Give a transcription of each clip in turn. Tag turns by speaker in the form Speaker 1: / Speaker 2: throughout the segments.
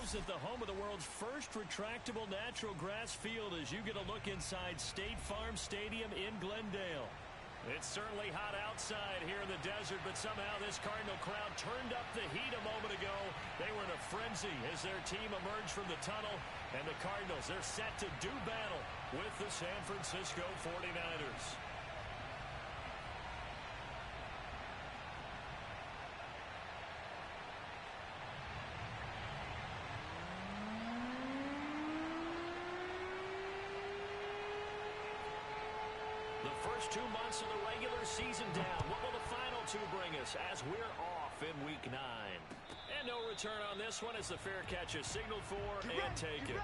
Speaker 1: arrives at the home of the world's first retractable natural grass field as you get a look inside State Farm Stadium in Glendale. It's certainly hot outside here in the desert, but somehow this Cardinal crowd turned up the heat a moment ago. They were in a frenzy as their team emerged from the tunnel, and the Cardinals, they're set to do battle with the San Francisco 49ers. The first 2 months of the regular season down. What will the final 2 bring us as we're off in Week 9? And no return on this one as the fair catch is signaled for and taken.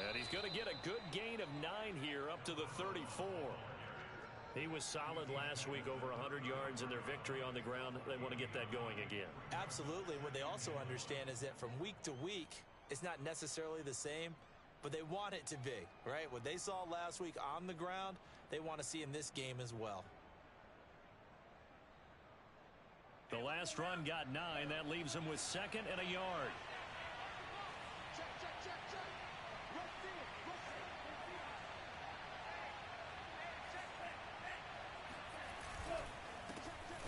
Speaker 1: And he's going to get a good gain of 9 here up to the 34. He was solid last week, over 100 yards in their victory on the ground. They want to get that going again.
Speaker 2: Absolutely. What they also understand is that from week to week, it's not necessarily the same, but they want it to be, right? What they saw last week on the ground, they want to see in this game as well.
Speaker 1: The last run got 9. That leaves them with 2nd and a yard.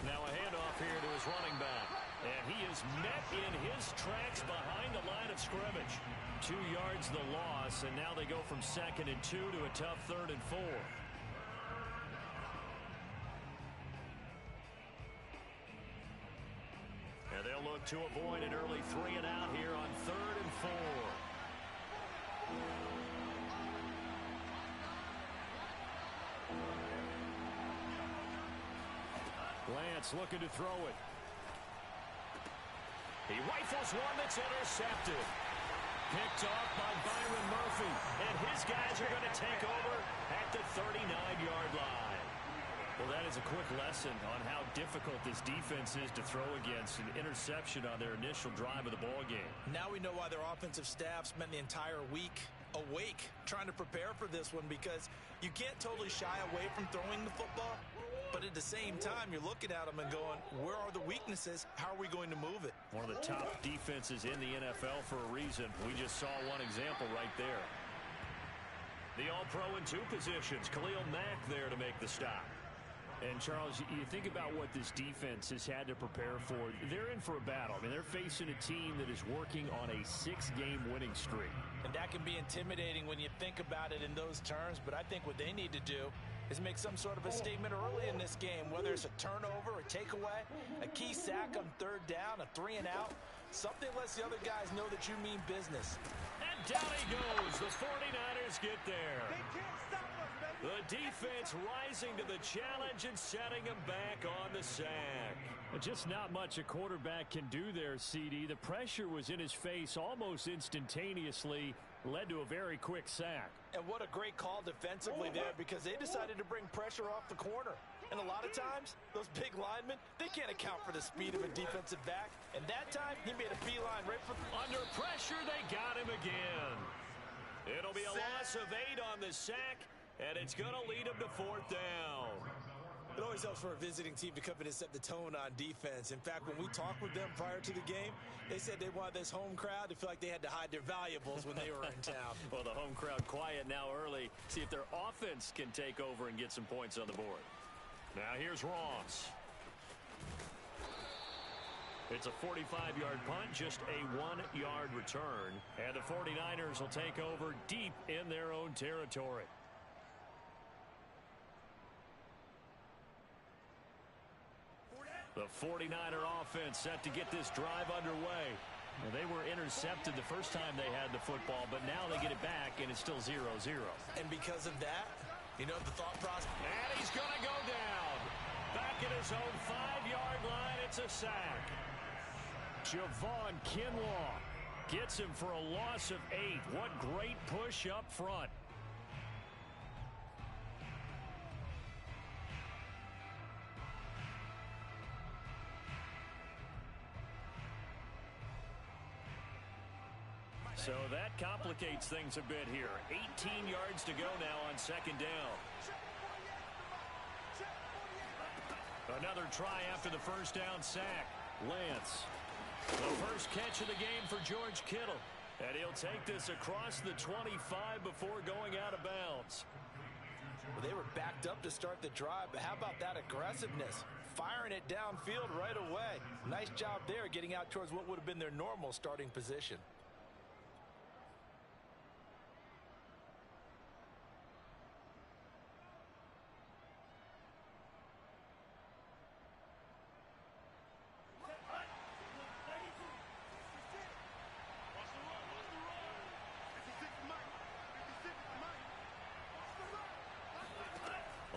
Speaker 1: Now a handoff here to his running back. And he is met in his tracks behind the line of scrimmage. 2 yards the loss, and now they go from 2nd and 2 to a tough 3rd and 4. And they'll look to avoid an early 3 and out here on 3rd and 4. Lance looking to throw it. He rifles one that's intercepted. Picked off by Byron Murphy. And his guys are going to take over at the 39-yard line. Well, that is a quick lesson on how difficult this defense is to throw against. An interception on their initial drive of the ball game.
Speaker 2: Now we know why their offensive staff spent the entire week awake trying to prepare for this one, because you can't totally shy away from throwing the football, but at the same time you're looking at them and going, where are the weaknesses? How are we going to move it?
Speaker 1: One of the top defenses in the NFL for a reason. We just saw one example right there. The All-Pro in 2 positions. Khalil Mack there to make the stop. And, Charles, you think about what this defense has had to prepare for. They're in for a battle. I mean, they're facing a team that is working on a 6-game winning streak.
Speaker 2: And that can be intimidating when you think about it in those terms, but I think what they need to do is make some sort of a statement early in this game, whether it's a turnover, a takeaway, a key sack on 3rd down, a 3 and out. Something lets the other guys know that you mean business.
Speaker 1: And down he goes. The 49ers get there. They can't stop us, baby. The defense rising to the challenge and setting him back on the sack. Just not much a quarterback can do there, CD. The pressure was in his face almost instantaneously, led to a very quick sack.
Speaker 2: And what a great call defensively there, because they decided to bring pressure off the corner. And a lot of times, those big linemen, they can't account for the speed of a defensive back. And that time, he made a beeline right for...
Speaker 1: Under pressure, they got him again. It'll be a loss of 8 on the sack, and it's going to lead him to 4th down.
Speaker 2: It always helps for a visiting team to come in and set the tone on defense. In fact, when we talked with them prior to the game, they said they wanted this home crowd to feel like they had to hide their valuables when they were in town.
Speaker 1: Well, the home crowd quiet now early. See if their offense can take over and get some points on the board. Now here's Ross. It's a 45-yard punt, just a 1-yard return. And the 49ers will take over deep in their own territory. The 49er offense set to get this drive underway. Well, they were intercepted the first time they had the football, but now they get it back, and it's still 0-0.
Speaker 2: And because of that, you know the thought process.
Speaker 1: And he's going to go down. Back at his own 5-yard line, it's a sack. Javon Kinlaw Gets him for a loss of 8. What great push up front. So that complicates things a bit here. 18 yards to go now on second down. Another try after the first down sack. Lance. The first catch of the game for George Kittle. And he'll take this across the 25 before going out of bounds.
Speaker 2: Well, they were backed up to start the drive, but how about that aggressiveness? Firing it downfield right away. Nice job there getting out towards what would have been their normal starting position.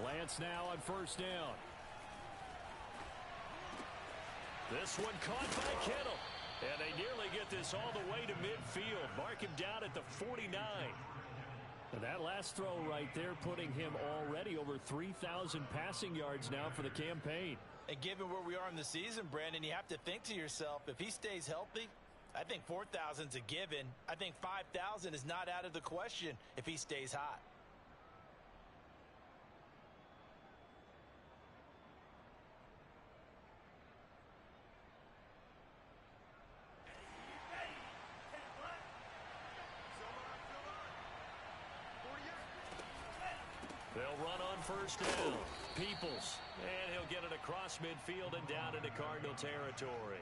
Speaker 1: Lance now on first down. This one caught by Kittle. And they nearly get this all the way to midfield. Mark him down at the 49. And that last throw right there putting him already over 3,000 passing yards now for the campaign.
Speaker 2: And given where we are in the season, Brandon, you have to think to yourself, if he stays healthy, I think 4,000 is a given. I think 5,000 is not out of the question if he stays hot.
Speaker 1: They'll run on first down. Peoples. And he'll get it across midfield and down into Cardinal territory.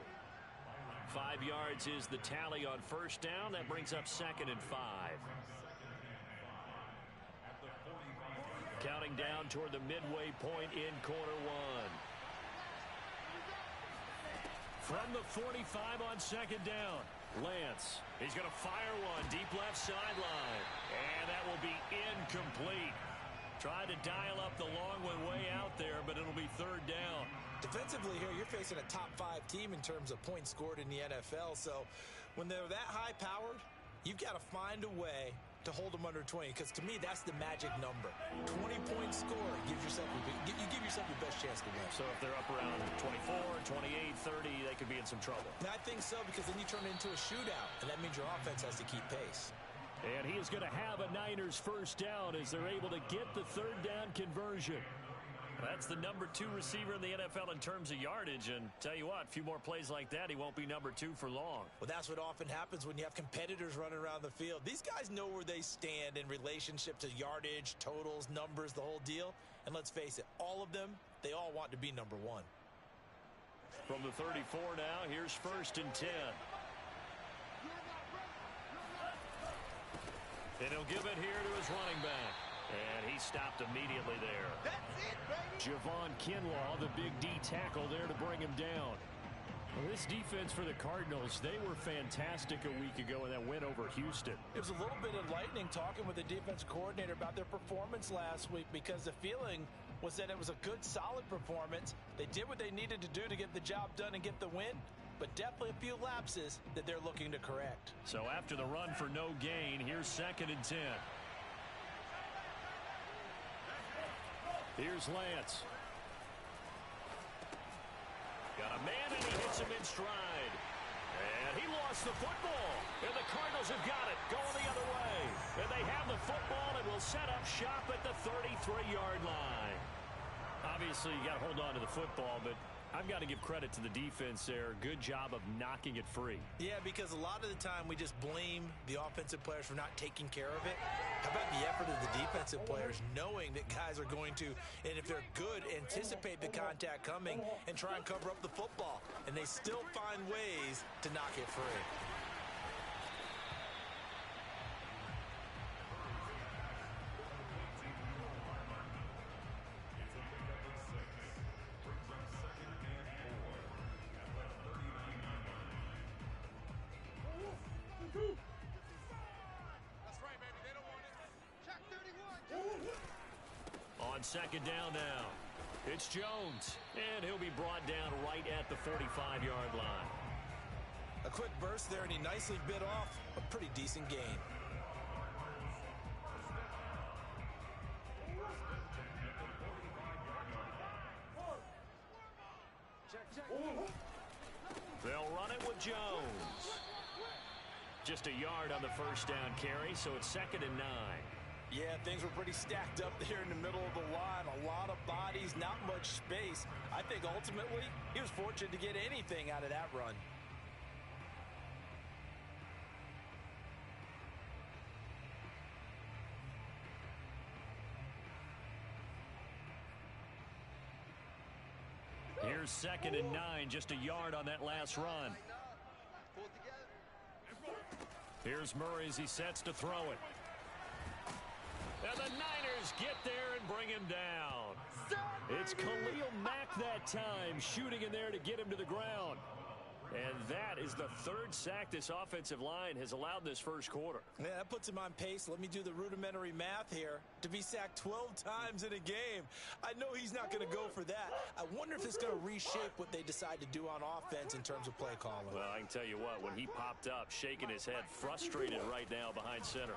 Speaker 1: 5 yards is the tally on first down. That brings up 2nd and 5. Counting down toward the midway point in quarter one. From the 45 on second down. Lance. He's going to fire one deep left sideline. And that will be incomplete. Tried to dial up the long one way out there, but it'll be third down.
Speaker 2: Defensively here, you're facing a top-5 team in terms of points scored in the NFL. So when they're that high-powered, you've got to find a way to hold them under 20. Because to me, that's the magic number. 20-point score gives yourself you give yourself your best chance to win.
Speaker 1: So if they're up around 24, 28, 30, they could be in some trouble.
Speaker 2: And I think so, because then you turn it into a shootout, and that means your offense has to keep pace.
Speaker 1: And he is going to have a Niners first down as they're able to get the third down conversion. That's the number 2 receiver in the NFL in terms of yardage. And tell you what, a few more plays like that, he won't be number 2 for long.
Speaker 2: Well, that's what often happens when you have competitors running around the field. These guys know where they stand in relationship to yardage, totals, numbers, the whole deal. And let's face it, all of them, they all want to be number 1.
Speaker 1: From the 34 now, here's 1st and 10. And he'll give it here to his running back. And he stopped immediately there.
Speaker 3: That's it, baby.
Speaker 1: Javon Kinlaw, the big D tackle there to bring him down. Well, this defense for the Cardinals, they were fantastic a week ago in that win over Houston.
Speaker 2: It was a little bit enlightening talking with the defense coordinator about their performance last week, because the feeling was that it was a good, solid performance. They did what they needed to do to get the job done and get the win. But definitely a few lapses that they're looking to correct.
Speaker 1: So after the run for no gain, here's 2nd and 10. Here's Lance. Got a man, and he hits him in stride. And he lost the football. And the Cardinals have got it, going the other way. And they have the football and will set up shop at the 33-yard line. Obviously, you got to hold on to the football, but I've got to give credit to the defense there. Good job of knocking it free.
Speaker 2: Yeah, because a lot of the time we just blame the offensive players for not taking care of it. How about the effort of the defensive players knowing that guys are going to, and if they're good, anticipate the contact coming and try and cover up the football. And they still find ways to knock it free.
Speaker 1: Second down now. It's Jones, and he'll be brought down right at the 45-yard line.
Speaker 2: A quick burst there, and he nicely bit off a pretty decent gain.
Speaker 1: They'll run it with Jones. Just a yard on the first down carry, so it's 2nd and 9.
Speaker 2: Yeah, things were pretty stacked up there in the middle of the line. A lot of bodies, not much space. I think ultimately he was fortunate to get anything out of that run.
Speaker 1: Here's 2nd and 9, just a yard on that last run. Here's Murray as he sets to throw it. And the Niners get there and bring him down. It's Khalil Mack that time, shooting in there to get him to the ground. And that is the 3rd sack this offensive line has allowed this first quarter.
Speaker 2: Yeah, that puts him on pace. Let me do the rudimentary math here. To be sacked 12 times in a game, I know he's not going to go for that. I wonder if it's going to reshape what they decide to do on offense in terms of play calling.
Speaker 1: Well, I can tell you what, when he popped up, shaking his head, frustrated right now behind center.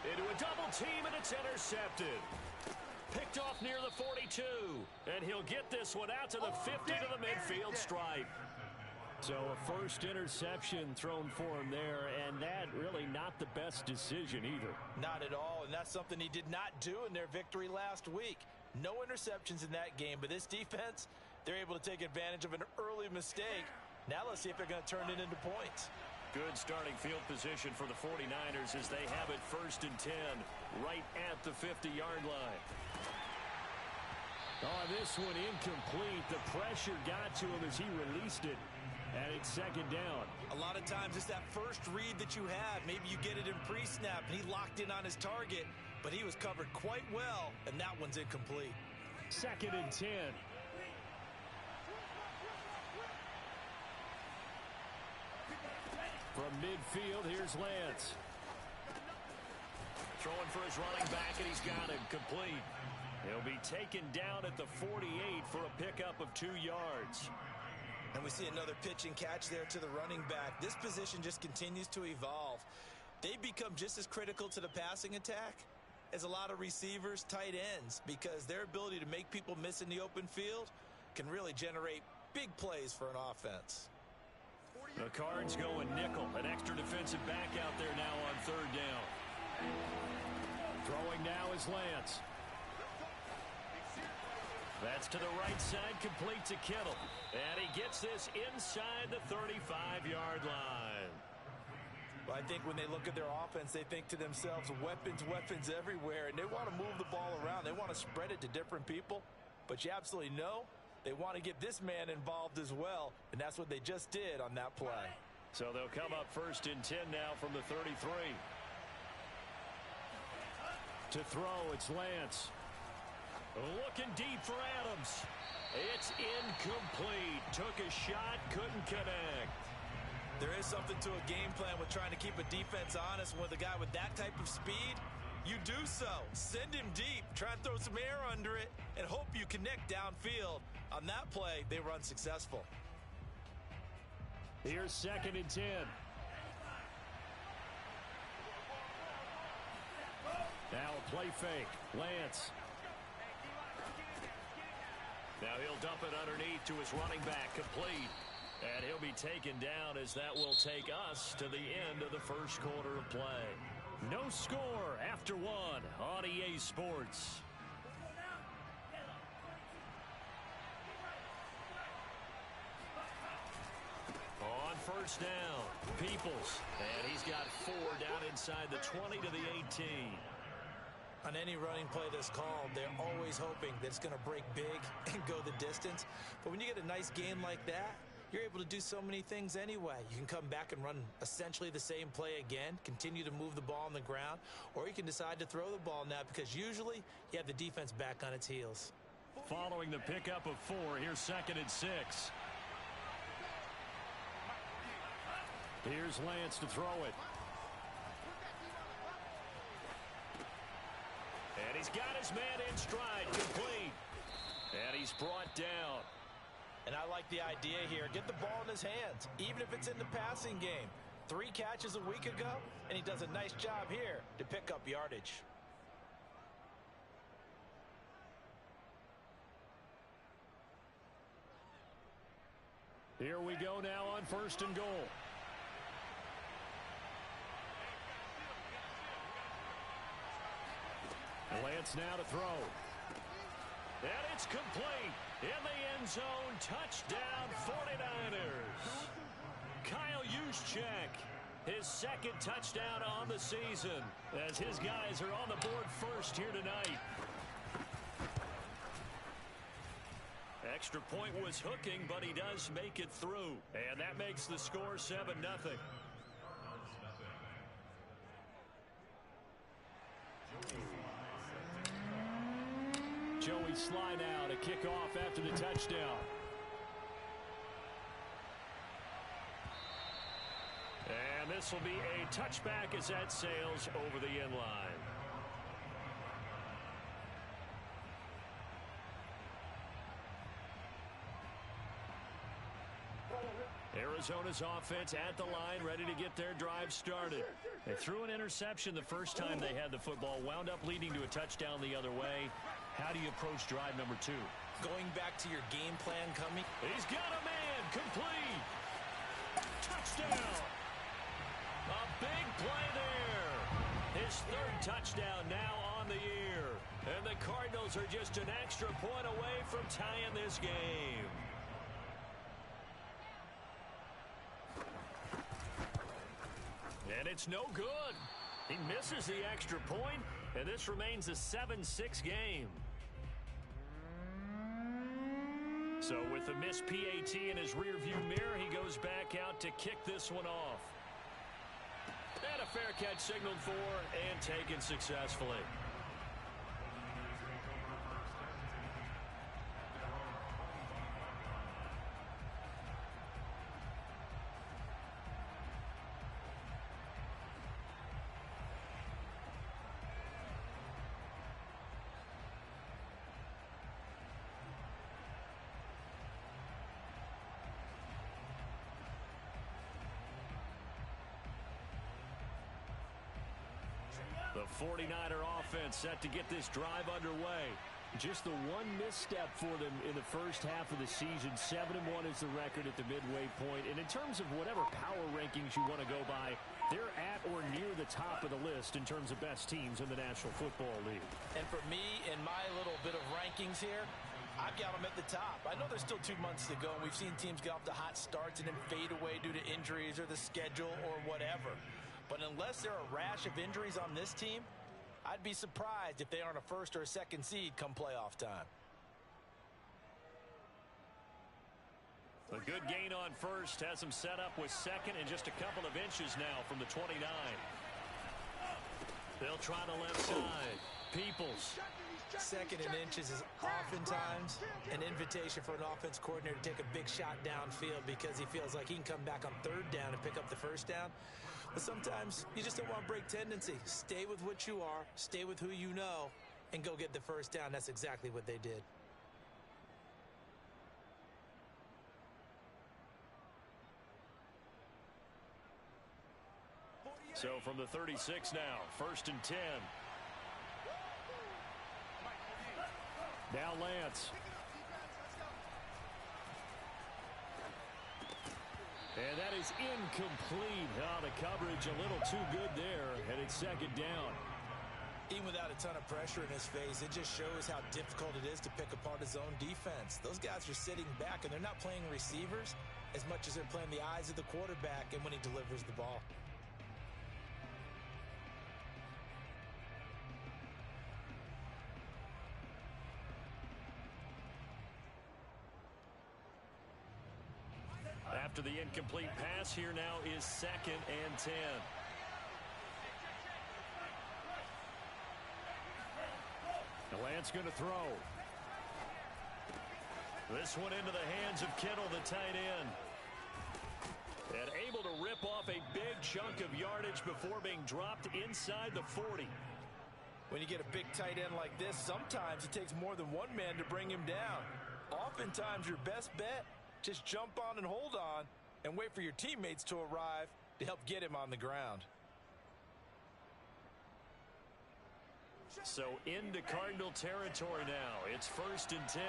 Speaker 1: Into a double team, and it's intercepted. Picked off near the 42, and he'll get this one out to the 50 to the midfield stripe. So a first interception thrown for him there, and that really not the best decision either.
Speaker 2: Not at all, and that's something he did not do in their victory last week. No interceptions in that game, but this defense, they're able to take advantage of an early mistake. Now let's see if they're going to turn it into points.
Speaker 1: Good starting field position for the 49ers as they have it 1st and 10 right at the 50-yard line. Oh, this one incomplete. The pressure got to him as he released it, and it's 2nd down.
Speaker 2: A lot of times it's that first read that you have. Maybe you get it in pre-snap, and he locked in on his target, but he was covered quite well, and that one's incomplete.
Speaker 1: 2nd and 10. From midfield, here's Lance. Throwing for his running back, and he's got him complete. He'll be taken down at the 48 for a pickup of 2 yards.
Speaker 2: And we see another pitch and catch there to the running back. This position just continues to evolve. They become just as critical to the passing attack as a lot of receivers, tight ends, because their ability to make people miss in the open field can really generate big plays for an offense.
Speaker 1: The Cards going nickel. An extra defensive back out there now on 3rd down. Throwing now is Lance. That's to the right side, complete to Kittle. And he gets this inside the 35-yard line.
Speaker 2: Well, I think when they look at their offense, they think to themselves, weapons, weapons everywhere. And they want to move the ball around. They want to spread it to different people. But you absolutely know they want to get this man involved as well. And that's what they just did on that play.
Speaker 1: So they'll come up 1st and 10 now from the 33. To throw, it's Lance. Looking deep for Adams. It's incomplete. Took a shot, couldn't connect.
Speaker 2: There is something to a game plan with trying to keep a defense honest. With a guy with that type of speed, you do so. Send him deep, try and throw some air under it, and hope you connect downfield. On that play, they were unsuccessful.
Speaker 1: Here's 2nd and 10. Now a play fake. Lance. Now he'll dump it underneath to his running back, complete. And he'll be taken down as that will take us to the end of the first quarter of play. No score after 1 on EA Sports. On 1st down, Peoples. And he's got 4 down inside the 20 to the 18.
Speaker 2: On any running play that's called, they're always hoping that it's going to break big and go the distance. But when you get a nice game like that, you're able to do so many things anyway. You can come back and run essentially the same play again, continue to move the ball on the ground, or you can decide to throw the ball now because usually you have the defense back on its heels.
Speaker 1: Following the pickup of 4, here's 2nd and 6. Here's Lance to throw it. And he's got his man in stride, complete. And he's brought down.
Speaker 2: And I like the idea here. Get the ball in his hands, even if it's in the passing game. 3 catches a week ago, and he does a nice job here to pick up yardage.
Speaker 1: Here we go now on 1st and goal. Lance now to throw. And it's complete. In the end zone, touchdown 49ers. Kyle Juszczyk, his 2nd touchdown on the season, as his guys are on the board first here tonight. Extra point was hooking, but he does make it through. And that makes the score 7-0. Joey Sly now to kick off after the touchdown. And this will be a touchback as that sails over the end line. Arizona's offense at the line, ready to get their drive started. They threw an interception the first time they had the football, wound up leading to a touchdown the other way. How do you approach drive number 2?
Speaker 2: Going back to your game plan coming.
Speaker 1: He's got a man, complete. Touchdown. A big play there. His 3rd touchdown now on the year. And the Cardinals are just an extra point away from tying this game. And it's no good. He misses the extra point, and this remains a 7-6 game. So with the missed PAT in his rearview mirror, he goes back out to kick this one off. And a fair catch signaled for and taken successfully. The 49er offense set to get this drive underway. Just the one misstep for them in the first half of the season. 7-1 is the record at the midway point. And in terms of whatever power rankings you want to go by, they're at or near the top of the list in terms of best teams in the National Football League.
Speaker 2: And for me, in my little bit of rankings here, I've got them at the top. I know there's still 2 months to go, and we've seen teams get off to hot starts and then fade away due to injuries or the schedule or whatever. But unless there are a rash of injuries on this team, I'd be surprised if they aren't a 1st or a 2nd seed come playoff time.
Speaker 1: A good gain on 1st has them set up with 2nd and just a couple of inches now from the 29. They'll try the left side. Peoples.
Speaker 2: 2nd and inches is oftentimes an invitation for an offense coordinator to take a big shot downfield because he feels like he can come back on 3rd down and pick up the 1st down. But sometimes you just don't want to break tendency. Stay with what you are, stay with who you know, and go get the 1st down. That's exactly what they did.
Speaker 1: So from the 36 now, 1st and 10. Now Lance. And that is incomplete. Oh, the coverage a little too good there, and it's 2nd down.
Speaker 2: Even without a ton of pressure in his face, it just shows how difficult it is to pick apart his own defense. Those guys are sitting back, and they're not playing receivers as much as they're playing the eyes of the quarterback and when he delivers the ball.
Speaker 1: After the incomplete pass, here now is 2nd and 10. The Lance going to throw. This one into the hands of Kittle, the tight end. And able to rip off a big chunk of yardage before being dropped inside the 40.
Speaker 2: When you get a big tight end like this, sometimes it takes more than one man to bring him down. Oftentimes, your best bet, just jump on and hold on and wait for your teammates to arrive to help get him on the ground.
Speaker 1: So into Cardinal territory now. It's 1st and 10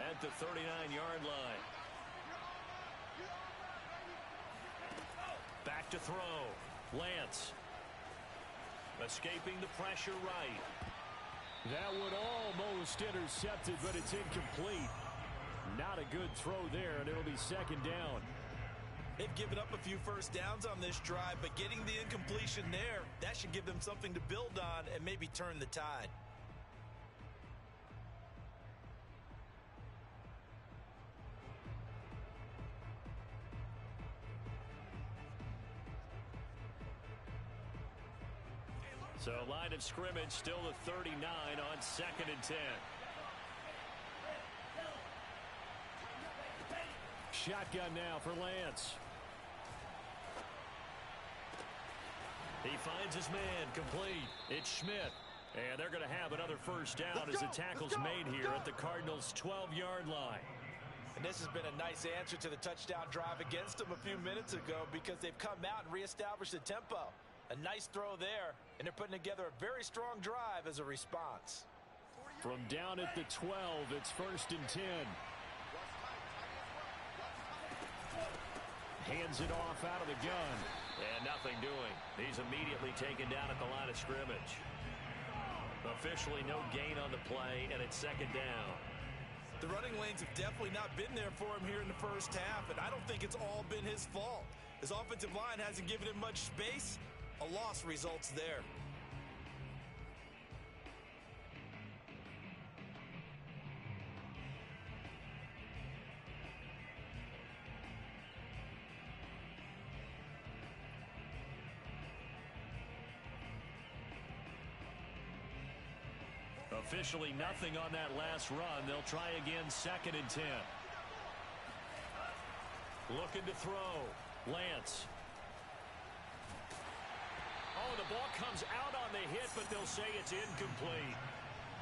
Speaker 1: at the 39-yard line. Back to throw. Lance. Escaping the pressure right. That would almost intercepted, but it's incomplete. Not a good throw there, and it'll be 2nd down.
Speaker 2: They've given up a few first downs on this drive, but getting the incompletion there, that should give them something to build on and maybe turn the tide.
Speaker 1: So line of scrimmage still the 39 on 2nd and 10. Shotgun now for Lance. He finds his man complete. It's Schmidt. And they're going to have another first down as the tackle's made here at the Cardinals' 12-yard line.
Speaker 2: And this has been a nice answer to the touchdown drive against them a few minutes ago because they've come out and reestablished the tempo. A nice throw there, and they're putting together a very strong drive as a response.
Speaker 1: From down at the 12, it's 1st and 10. Hands it off out of the gun. And nothing doing. He's immediately taken down at the line of scrimmage. Officially no gain on the play, and it's 2nd down.
Speaker 2: The running lanes have definitely not been there for him here in the first half, and I don't think it's all been his fault. His offensive line hasn't given him much space. A loss results there.
Speaker 1: Officially nothing on that last run. They'll try again 2nd and 10. Looking to throw. Lance. Oh, the ball comes out on the hit, but they'll say it's incomplete.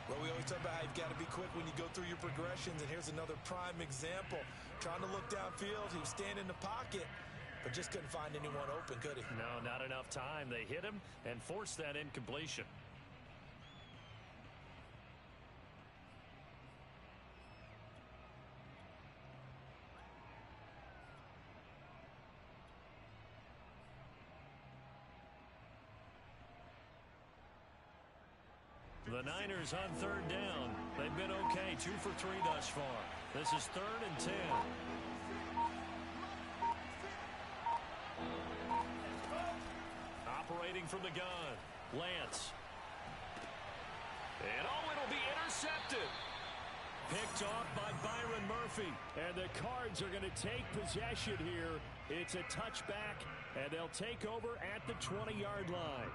Speaker 2: Well, we always talk about how you've got to be quick when you go through your progressions, and here's another prime example. Trying to look downfield, he was standing in the pocket, but just couldn't find anyone open, could he?
Speaker 1: No, not enough time. They hit him and forced that incompletion. The Niners on 3rd down. They've been okay, 2 for 3 thus far. This is 3rd and 10. Operating from the gun. Lance. And oh, it'll be intercepted. Picked off by Byron Murphy. And the Cards are going to take possession here. It's a touchback, and they'll take over at the 20-yard line.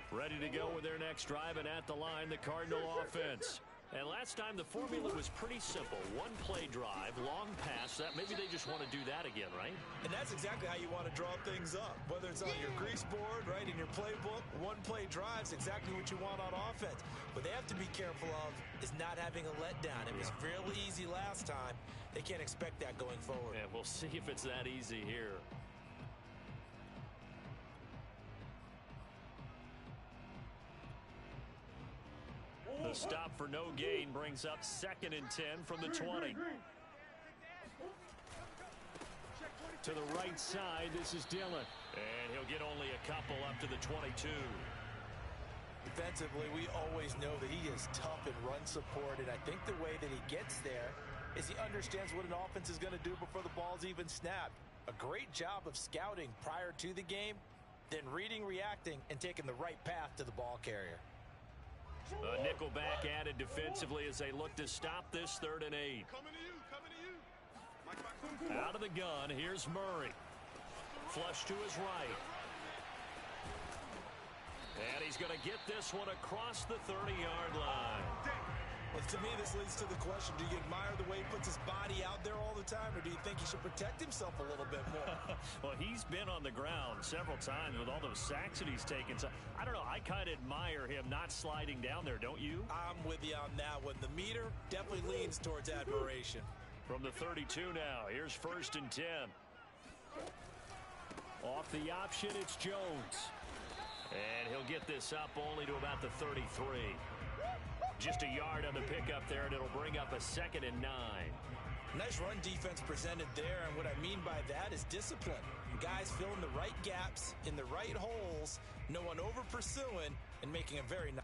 Speaker 1: Ready to go with their next drive, and at the line, the Cardinal offense. And last time, the formula was pretty simple. One play drive, long pass. That maybe they just want to do that again, right?
Speaker 2: And that's exactly how you want to draw things up. Whether it's on your grease board, right, in your playbook, one play drive's exactly what you want on offense. What they have to be careful of is not having a letdown. It was fairly easy last time. They can't expect that going forward.
Speaker 1: And we'll see if it's that easy here. The stop for no gain brings up 2nd and 10 from the 20. To the right side, this is Dillon. And he'll get only a couple up to the 22.
Speaker 2: Defensively, we always know that he is tough in run support, and I think the way that he gets there is he understands what an offense is going to do before the ball's even snapped. A great job of scouting prior to the game, then reading, reacting, and taking the right path to the ball carrier.
Speaker 1: A nickel back added defensively as they look to stop this 3rd and 8. Out of the gun, here's Murray. Flush to his right. And he's going to get this one across the 30-yard line.
Speaker 2: And to me, this leads to the question, do you admire the way he puts his body out there all the time, or do you think he should protect himself a little bit more?
Speaker 1: Well, he's been on the ground several times with all those sacks that he's taken. So, I don't know. I kind of admire him not sliding down there, don't you?
Speaker 2: I'm with you on that one. The meter definitely leans towards admiration.
Speaker 1: From the 32 now, here's 1st and 10. Off the option, it's Jones. And he'll get this up only to about the 33. Just a yard on the pickup there, and it'll bring up a 2nd and 9.
Speaker 2: Nice run defense presented there, and what I mean by that is discipline. Guys filling the right gaps in the right holes, no one over pursuing, and making a very nice.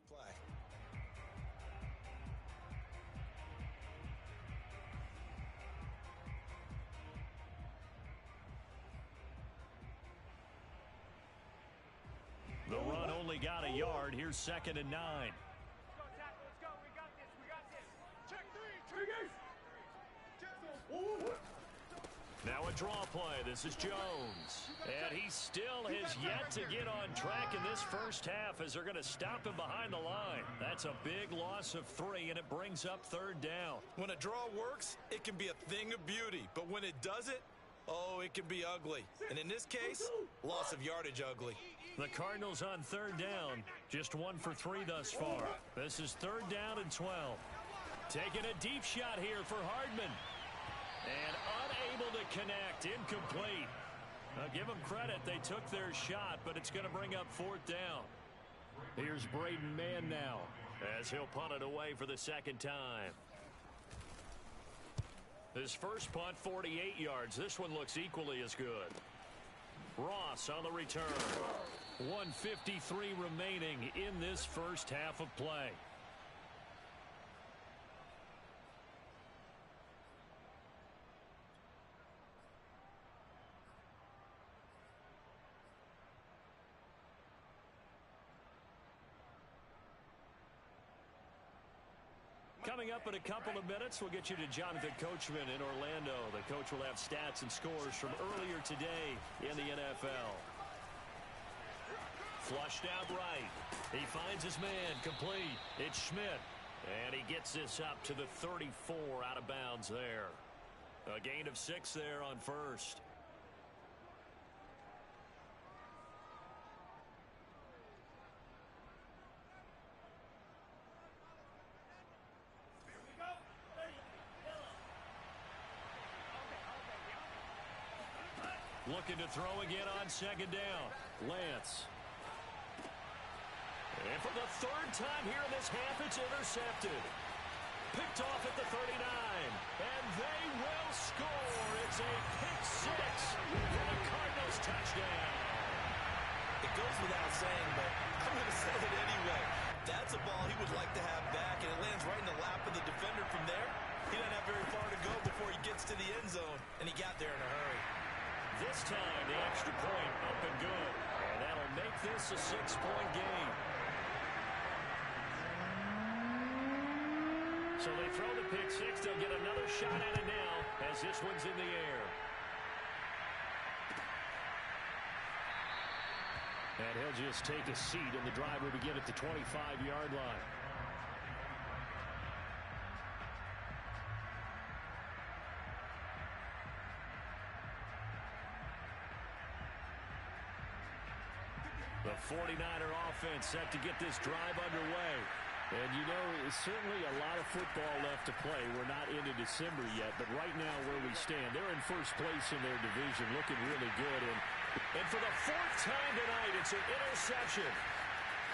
Speaker 3: play.
Speaker 1: got a yard. Here's 2nd and 9. Now a draw play. This is Jones. And he still has yet to get on track in this first half as they're going to stop him behind the line. That's a big loss of 3, and it brings up 3rd down.
Speaker 2: When a draw works, it can be a thing of beauty. But when it doesn't, oh, it can be ugly. And in this case, loss of yardage ugly.
Speaker 1: The Cardinals on 3rd down. Just 1 for 3 thus far. This is 3rd down and 12. Taking a deep shot here for Hardman. And unable to connect. Incomplete. Now give them credit. They took their shot, but it's going to bring up 4th down. Here's Braden Mann now as he'll punt it away for the 2nd time. His first punt, 48 yards. This one looks equally as good. Ross on the return. 1:53 remaining in this first half of play. Coming up in a couple of minutes, we'll get you to Jonathan Coachman in Orlando. The coach will have stats and scores from earlier today in the NFL. Flushed out right. He finds his man complete. It's Schmidt. And he gets this up to the 34 out of bounds there. A gain of 6 there on first. Looking to throw again on 2nd down. Lance. And for the 3rd time here in this half, it's intercepted. Picked off at the 39. And they will score. It's a pick 6 for the Cardinals touchdown.
Speaker 2: It goes without saying, but I'm going to say it anyway. That's a ball he would like to have back, and it lands right in the lap of the defender from there. He doesn't have very far to go before he gets to the end zone, and he got there in a hurry.
Speaker 1: This time, the extra point up and good. And that'll make this a 6-point game. So they throw the pick 6. They'll get another shot at it now as this one's in the air. And he'll just take a seat, and the drive will begin at the 25-yard line. The 49er offense set to get this drive underway. And, you know, it's certainly a lot of football left to play. We're not into December yet, but right now where we stand, they're in first place in their division, looking really good. And for the 4th time tonight, it's an interception.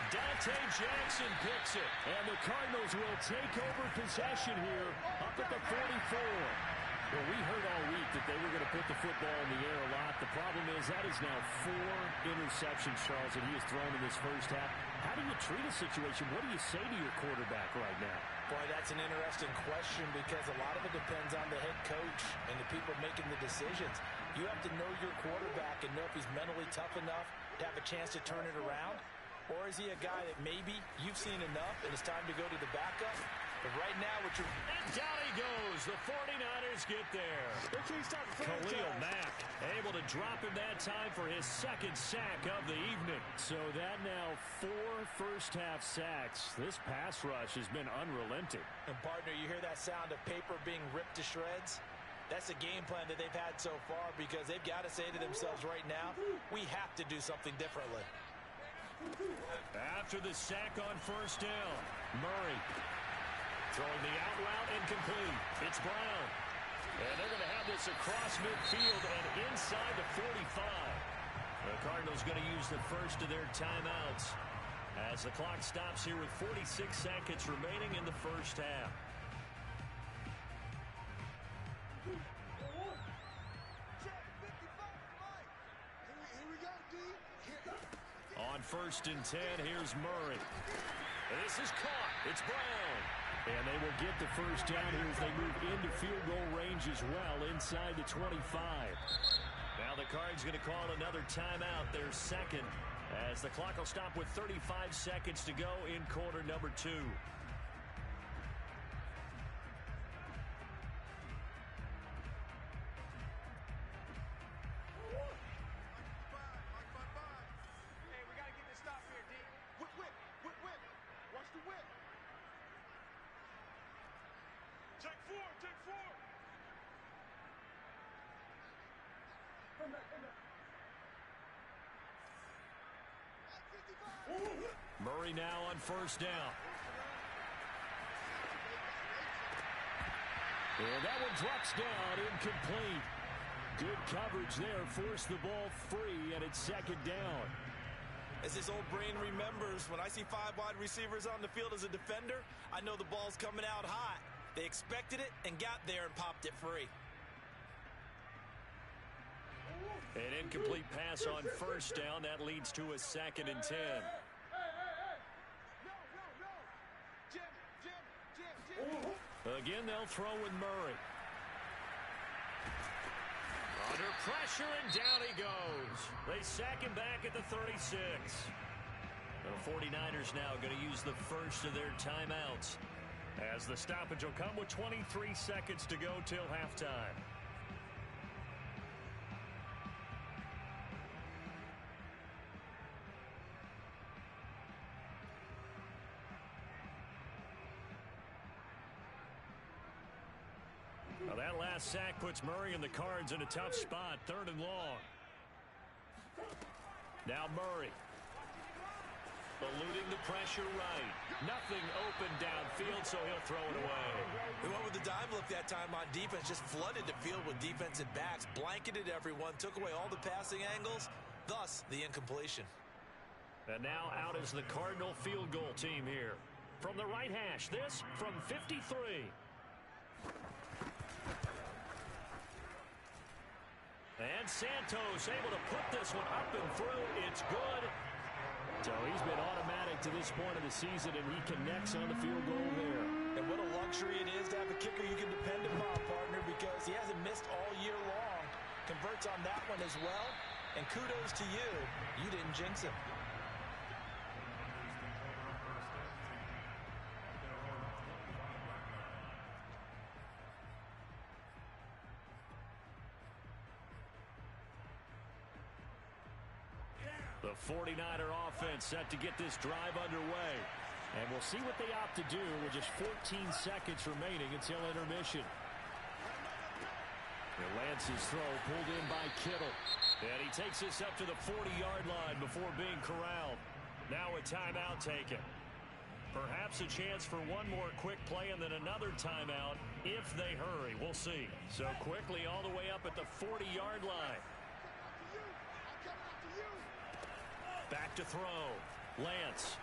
Speaker 1: Dante Jackson picks it, and the Cardinals will take over possession here up at the 44. Well, we heard all week that they were going to put the football in the air a lot. The problem is that is now 4 interceptions, Charles, that he has thrown in this first half. How do you treat a situation? What do you say to your quarterback right now?
Speaker 2: Boy, that's an interesting question because a lot of it depends on the head coach and the people making the decisions. You have to know your quarterback and know if he's mentally tough enough to have a chance to turn it around. Or is he a guy that maybe you've seen enough and it's time to go to the backup? But right now, what you're...
Speaker 1: And down he goes. The 49ers get there. Khalil Mack able to drop him that time for his 2nd sack of the evening. So that now 4 first-half sacks. This pass rush has been unrelenting.
Speaker 2: And, partner, you hear that sound of paper being ripped to shreds? That's the game plan that they've had so far because they've got to say to themselves right now, we have to do something differently.
Speaker 1: After the sack on 1st down, Murray throwing the out route incomplete. It's Brown. And they're going to have this across midfield and inside the 45. The Cardinals going to use the first of their timeouts as the clock stops here with 46 seconds remaining in the first half. On 1st and 10, here's Murray. And this is caught. It's Brown. And they will get the first down here as they move into field goal range as well inside the 25. Now the Cards going to call another timeout, their second, as the clock will stop with 35 seconds to go in quarter number 2. Murray now on first down. And that one drops down, incomplete. Good coverage there, forced the ball free, and it's second down.
Speaker 2: As his old brain remembers, when I see 5 wide receivers on the field as a defender, I know the ball's coming out hot. They expected it and got there and popped it free.
Speaker 1: An incomplete pass on first down. That leads to a 2nd and 10. Again, they'll throw with Murray. Under pressure, and down he goes. They sack him back at the 36. The 49ers now going to use the first of their timeouts, as the stoppage will come with 23 seconds to go till halftime. Now that last sack puts Murray and the Cards in a tough spot, 3rd and long. Now Murray. Eluding the pressure right. Nothing open downfield, so he'll throw it away.
Speaker 2: He went with the dime look that time on defense, just flooded the field with defensive backs, blanketed everyone, took away all the passing angles, thus the incompletion.
Speaker 1: And now out is the Cardinal field goal team here. From the right hash, this from 53. And Santos able to put this one up and through. It's good. So he's been automatic to this point of the season, and he connects on the field goal there.
Speaker 2: And what a luxury it is to have a kicker you can depend upon, partner, because he hasn't missed all year long. Converts on that one as well. And kudos to you. You didn't jinx him.
Speaker 1: The 49er offense set to get this drive underway. And we'll see what they opt to do with just 14 seconds remaining until intermission. And Lance's throw pulled in by Kittle. And he takes this up to the 40-yard line before being corralled. Now a timeout taken. Perhaps a chance for one more quick play and then another timeout if they hurry. We'll see. So quickly all the way up at the 40-yard line. Back to throw. Lance.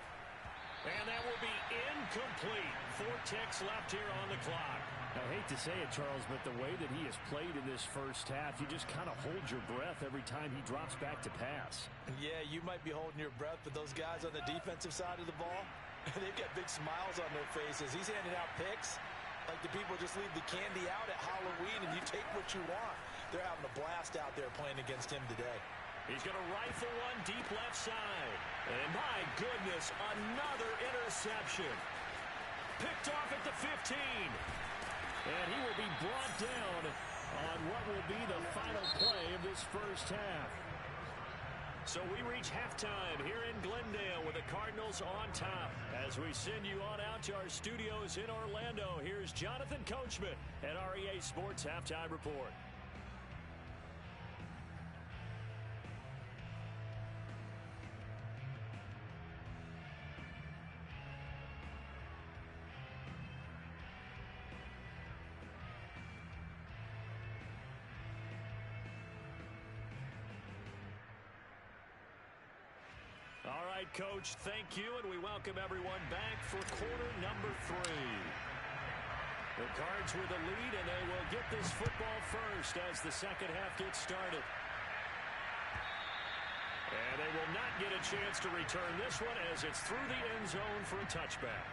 Speaker 1: And that will be incomplete. 4 ticks left here on the clock.
Speaker 3: I hate to say it, Charles, but the way that he has played in this first half, you just kind of hold your breath every time he drops back to pass.
Speaker 2: Yeah, you might be holding your breath, but those guys on the defensive side of the ball, they've got big smiles on their faces. He's handing out picks like the people just leave the candy out at Halloween and you take what you want. They're having a blast out there playing against him today.
Speaker 1: He's going to rifle one deep left side. And my goodness, another interception. Picked off at the 15. And he will be brought down on what will be the final play of this first half. So we reach halftime here in Glendale with the Cardinals on top. As we send you on out to our studios in Orlando, here's Jonathan Coachman at REA Sports Halftime Report. All right, Coach, thank you, and we welcome everyone back for quarter number 3. The Cards with the lead, and they will get this football first as the second half gets started. And they will not get a chance to return this one as it's through the end zone for a touchback.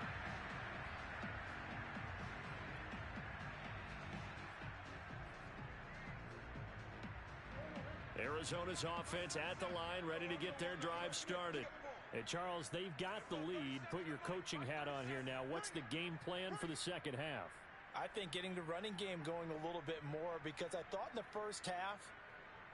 Speaker 1: Arizona's offense at the line, ready to get their drive started.
Speaker 3: Hey, Charles, they've got the lead. Put your coaching hat on here now. What's the game plan for the second half?
Speaker 2: I think getting the running game going a little bit more, because I thought in the first half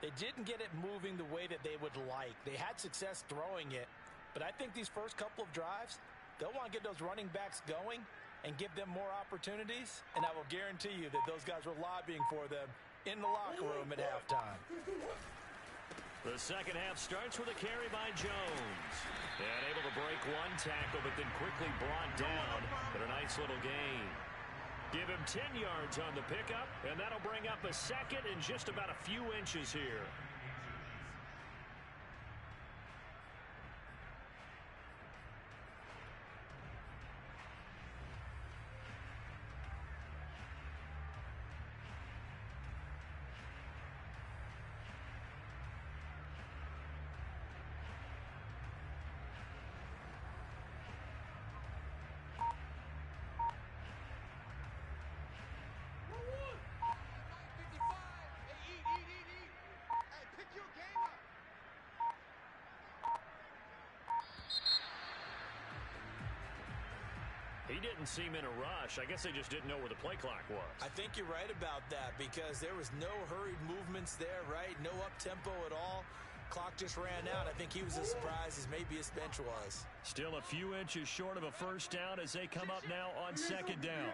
Speaker 2: they didn't get it moving the way that they would like. They had success throwing it, but I think these first couple of drives, they'll want to get those running backs going and give them more opportunities, and I will guarantee you that those guys were lobbying for them in the locker room at halftime.
Speaker 1: The second half starts with a carry by Jones. And able to break one tackle, but then quickly brought down. But a nice little gain. Give him 10 yards on the pickup, and that'll bring up a second and just about a few inches here. He didn't seem in a rush. I guess they just didn't know where the play clock was.
Speaker 2: I think you're right about that, because there was no hurried movements there, right? No up-tempo at all. Clock just ran out. I think he was as surprised as maybe his bench was.
Speaker 1: Still a few inches short of a first down as they come up now on second down.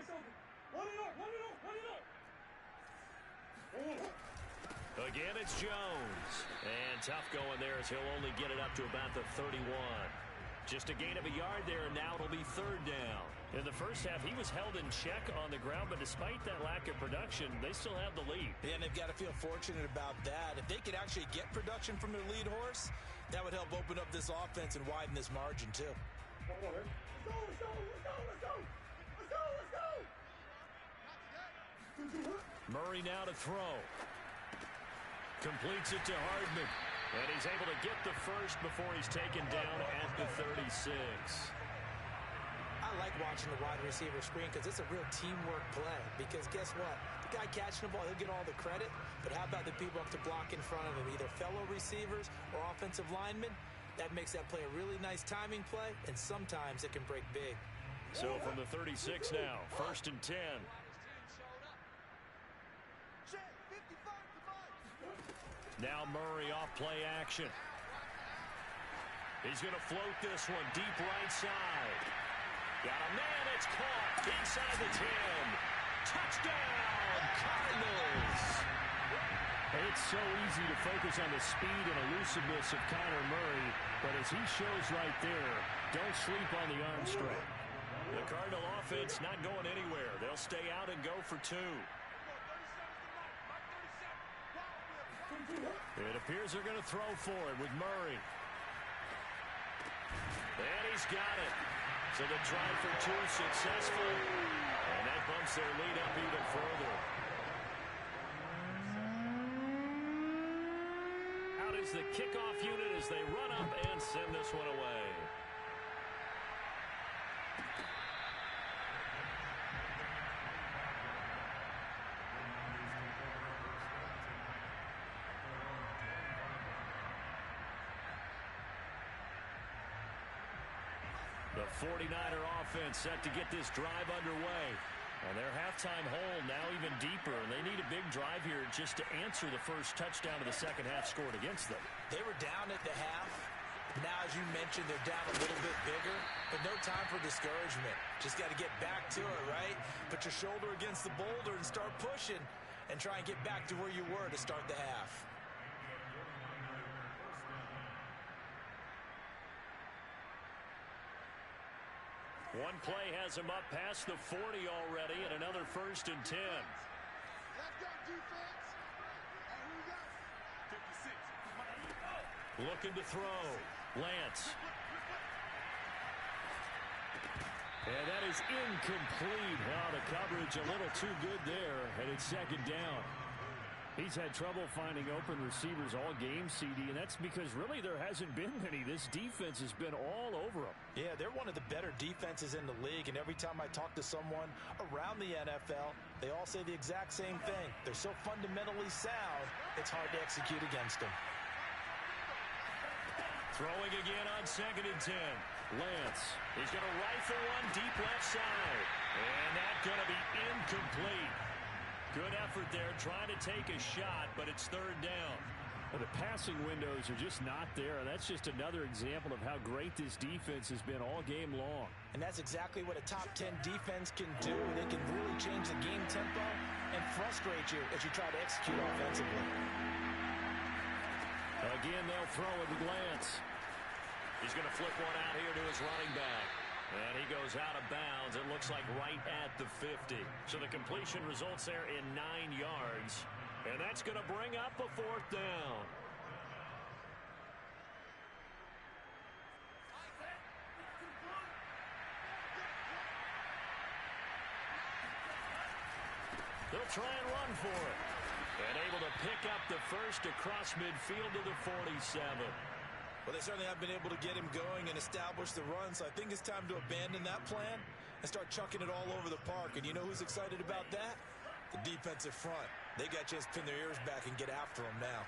Speaker 1: Again, it's Jones. And tough going there as he'll only get it up to about the 31. Just a gain of a yard there, and now it'll be third down. In the first half, he was held in check on the ground, but despite that lack of production, they still have the lead.
Speaker 2: Yeah, and they've got to feel fortunate about that. If they could actually get production from their lead horse, that would help open up this offense and widen this margin, too.
Speaker 4: Let's go!
Speaker 1: Murray now to throw. Completes it to Hardman. And he's able to get the first before he's taken down at the 36.
Speaker 2: I like watching the wide receiver screen because it's a real teamwork play. Because guess what? The guy catching the ball, he'll get all the credit. But how about the people up to block in front of him, either fellow receivers or offensive linemen? That makes that play a really nice timing play, and sometimes it can break big.
Speaker 1: So from the 36 now, 1st and 10. Now Murray off play action. He's going to float this one deep right side. Got a man, it's caught inside the 10. Touchdown, Cardinals.
Speaker 3: It's so easy to focus on the speed and elusiveness of Kyler Murray, but as he shows right there, don't sleep on the arm strength.
Speaker 1: The Cardinal offense not going anywhere. They'll stay out and go for two. It appears they're going to throw for it with Murray. And he's got it. So the try for two successful. And that bumps their lead up even further. Out is the kickoff unit as they run up and send this one away. The 49er offense set to get this drive underway. And their halftime hole now even deeper, and they need a big drive here just to answer the first touchdown of the second half scored against them.
Speaker 2: They were down at the half. Now, as you mentioned, they're down a little bit bigger, but no time for discouragement. Just got to get back to it, right? Put your shoulder against the boulder and start pushing and try and get back to where you were to start the half.
Speaker 1: One play has him up past the 40 already, and another 1st and 10.
Speaker 4: Let's go, defense. Who we got? 56.
Speaker 1: Looking to throw. Lance. And that is incomplete. Wow, the coverage a little too good there, and it's second down.
Speaker 3: He's had trouble finding open receivers all game, CD, and that's because really there hasn't been many. This defense has been all over them.
Speaker 2: Yeah, they're one of the better defenses in the league, and every time I talk to someone around the NFL, they all say the exact same thing. They're so fundamentally sound, it's hard to execute against them.
Speaker 1: Throwing again on 2nd and 10. Lance. He's going to rifle one deep left side. And that's going to be incomplete. Good effort there trying to take a shot, but it's 3rd down.
Speaker 3: Well, the passing windows are just not there. That's just another example of how great this defense has been all game long.
Speaker 2: And that's exactly what a top 10 defense can do. They can really change the game tempo and frustrate you as you try to execute offensively.
Speaker 3: Again, they'll throw it with Lance.
Speaker 1: He's going to flip one out here to his running back. And he goes out of bounds. It looks like right at the 50. So the completion results there in 9 yards. And that's going to bring up a 4th down. They'll try and run for it. And able to pick up the first across midfield to the 47.
Speaker 2: Well, they certainly have been able to get him going and establish the run, so I think it's time to abandon that plan and start chucking it all over the park. And you know who's excited about that? The defensive front. They got to just pin their ears back and get after him now.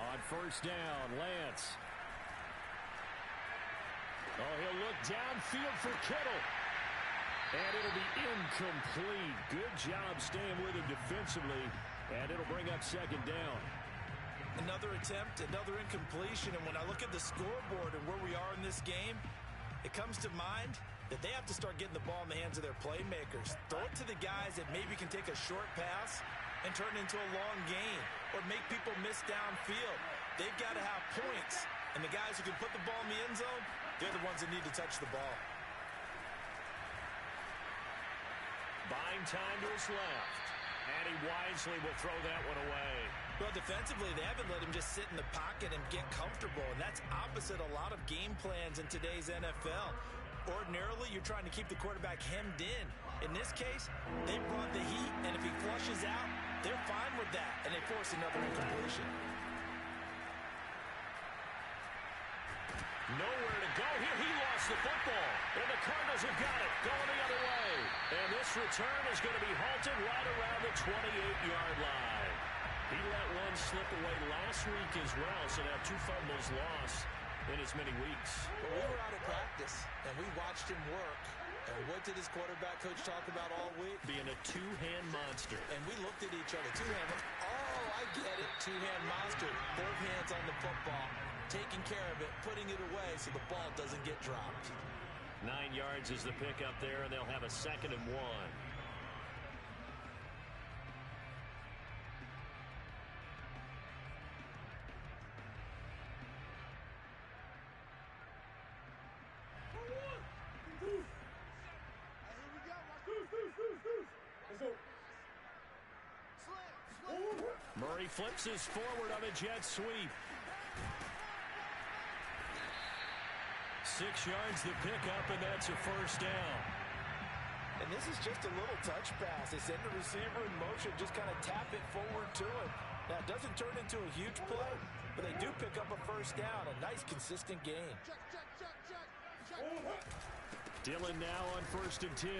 Speaker 3: On 1st down, Lance. Oh, he'll look downfield for Kittle. And it'll be incomplete. Good job staying with him defensively. And it'll bring up 2nd down.
Speaker 2: Another attempt, another incompletion. And when I look at the scoreboard and where we are in this game, it comes to mind that they have to start getting the ball in the hands of their playmakers. Throw it to the guys that maybe can take a short pass and turn it into a long gain or make people miss downfield. They've got to have points. And the guys who can put the ball in the end zone, they're the ones that need to touch the ball.
Speaker 1: Buying time to his left. And he wisely will throw that one away.
Speaker 2: Well, defensively, they haven't let him just sit in the pocket and get comfortable, and that's opposite a lot of game plans in today's NFL. Ordinarily, you're trying to keep the quarterback hemmed in. In this case, they brought the heat, and if he flushes out, they're fine with that, and they force another incompletion.
Speaker 1: Nowhere to go here. He lost the football. And the Cardinals have got it. Going the other way. And this return is going to be halted right around the 28-yard line. He let one slip away last week as well. So now 2 fumbles lost in as many weeks.
Speaker 2: Well, we were out of practice, and we watched him work. And what did his quarterback coach talk about all week?
Speaker 1: Being a 2-hand monster.
Speaker 2: And we looked at each other. 2-hand. Oh, I get it. 2-hand monster. Both hands on the football. Taking care of it, putting it away so the ball doesn't get dropped.
Speaker 1: 9 yards is the pickup there, and they'll have a 2nd and 1. Murray flips his forward on a jet sweep. 6 yards the pickup, and that's a 1st down.
Speaker 2: And this is just a little touch pass. They send the receiver in motion, just kind of tap it forward to him. Now, it doesn't turn into a huge play, but they do pick up a 1st down, a nice, consistent gain.
Speaker 1: Dillon now on 1st and 10.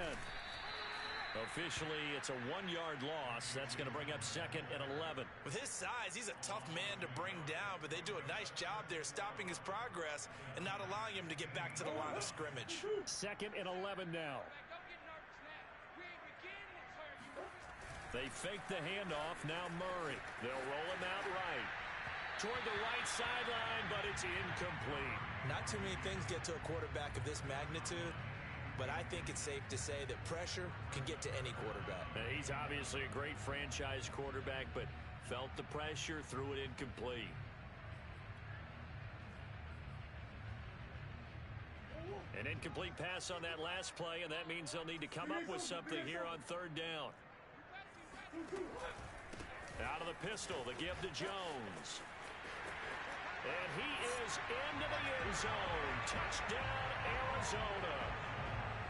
Speaker 1: Officially, it's a 1-yard loss. That's going to bring up 2nd and 11.
Speaker 2: With his size, he's a tough man to bring down, but they do a nice job there stopping his progress and not allowing him to get back to the line of scrimmage.
Speaker 1: 2nd and 11 now. They fake the handoff. Now Murray. They'll roll him out right. Toward the right sideline, but it's incomplete.
Speaker 2: Not too many things get to a quarterback of this magnitude, but I think it's safe to say that pressure can get to any quarterback.
Speaker 1: He's obviously a great franchise quarterback, but felt the pressure, threw it incomplete. An incomplete pass on that last play, and that means they'll need to come up with something here on 3rd down. Out of the pistol, the give to Jones. And he is into the end zone. Touchdown, Arizona.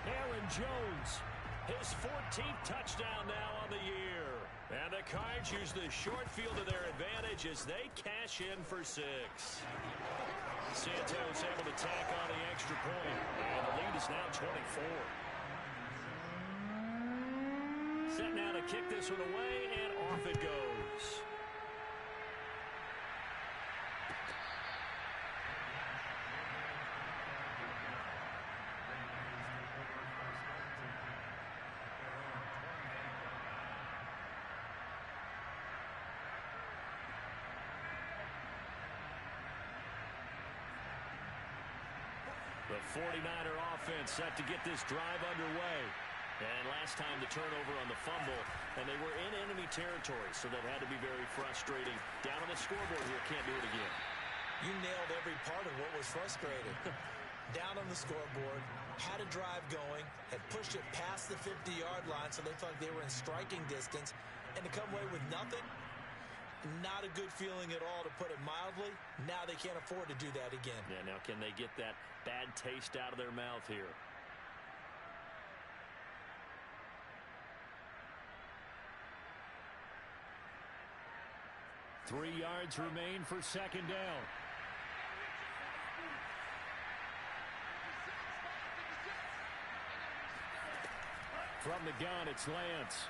Speaker 1: Aaron Jones, his 14th touchdown now on the year. And the Cards use the short field to their advantage as they cash in for 6. Santos able to tack on the extra point. And the lead is now 24. Set now to kick this one away, and off it goes. The 49er offense set to get this drive underway. And last time the turnover on the fumble, and they were in enemy territory, so that had to be very frustrating. Down on the scoreboard here, can't do it again.
Speaker 2: You nailed every part of what was frustrating. Down on the scoreboard, had a drive going, had pushed it past the 50-yard line, so they thought they were in striking distance, and to come away with nothing, not a good feeling at all, to put it mildly. Now they can't afford to do that again.
Speaker 1: Yeah, now can they get that bad taste out of their mouth here?
Speaker 3: Three yards remain for second down. From the gun, it's Lance.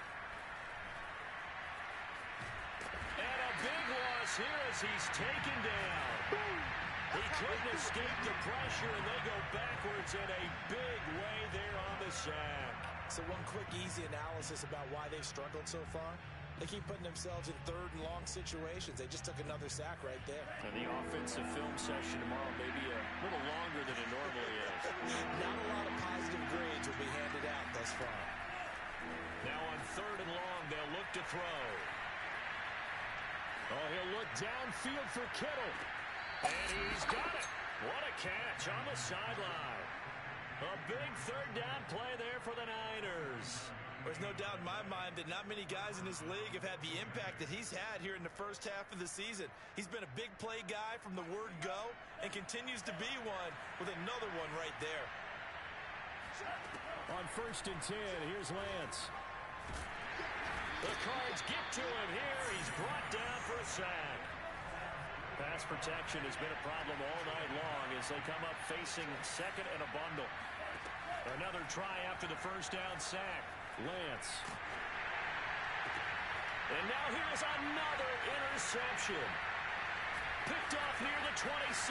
Speaker 1: And a big loss here as he's taken down. He couldn't escape the pressure, and they go backwards in a big way there on the sack.
Speaker 2: So one quick, easy analysis about why they've struggled so far. They keep putting themselves in third and long situations. They just took another sack right there.
Speaker 1: And the offensive film session tomorrow may be a little longer than it normally is.
Speaker 2: Not a lot of positive grades will be handed out thus far.
Speaker 1: Now on third and long, they'll look to throw.
Speaker 3: Oh, he'll look downfield for Kittle.
Speaker 1: And he's got it. What a catch on the sideline. A big third down play there for the Niners.
Speaker 2: There's no doubt in my mind that not many guys in this league have had the impact that he's had here in the first half of the season. He's been a big play guy from the word go and continues to be one with another one right there.
Speaker 3: On 1st and 10, here's Lance.
Speaker 1: The Cards get to him here. He's brought down for a sack. Pass protection has been a problem all night long as they come up facing second and a bundle. Another try after the first down sack.
Speaker 3: Lance.
Speaker 1: And now here's another interception. Picked off near the 26.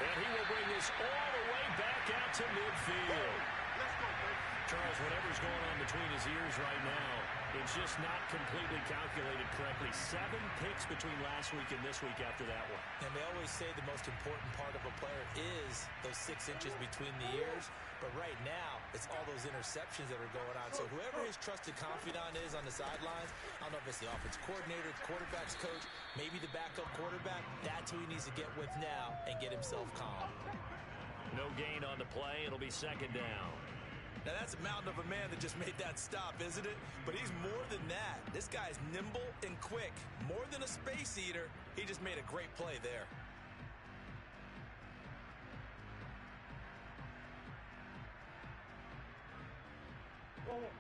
Speaker 1: And he will bring this all the way back out to midfield.
Speaker 4: Let's go, baby.
Speaker 1: Charles, whatever's going on between his ears right now, it's just not completely calculated correctly. 7 picks between last week and this week after that one.
Speaker 2: And they always say the most important part of a player is those 6 inches between the ears. But right now, it's all those interceptions that are going on. So whoever his trusted confidant is on the sidelines, I don't know if it's the offense coordinator, the quarterback's coach, maybe the backup quarterback, that's who he needs to get with now and get himself calm.
Speaker 1: No gain on the play. It'll be second down.
Speaker 2: Now, that's a mountain of a man that just made that stop, isn't it? But he's more than that. This guy's nimble and quick. More than a space eater, he just made a great play there.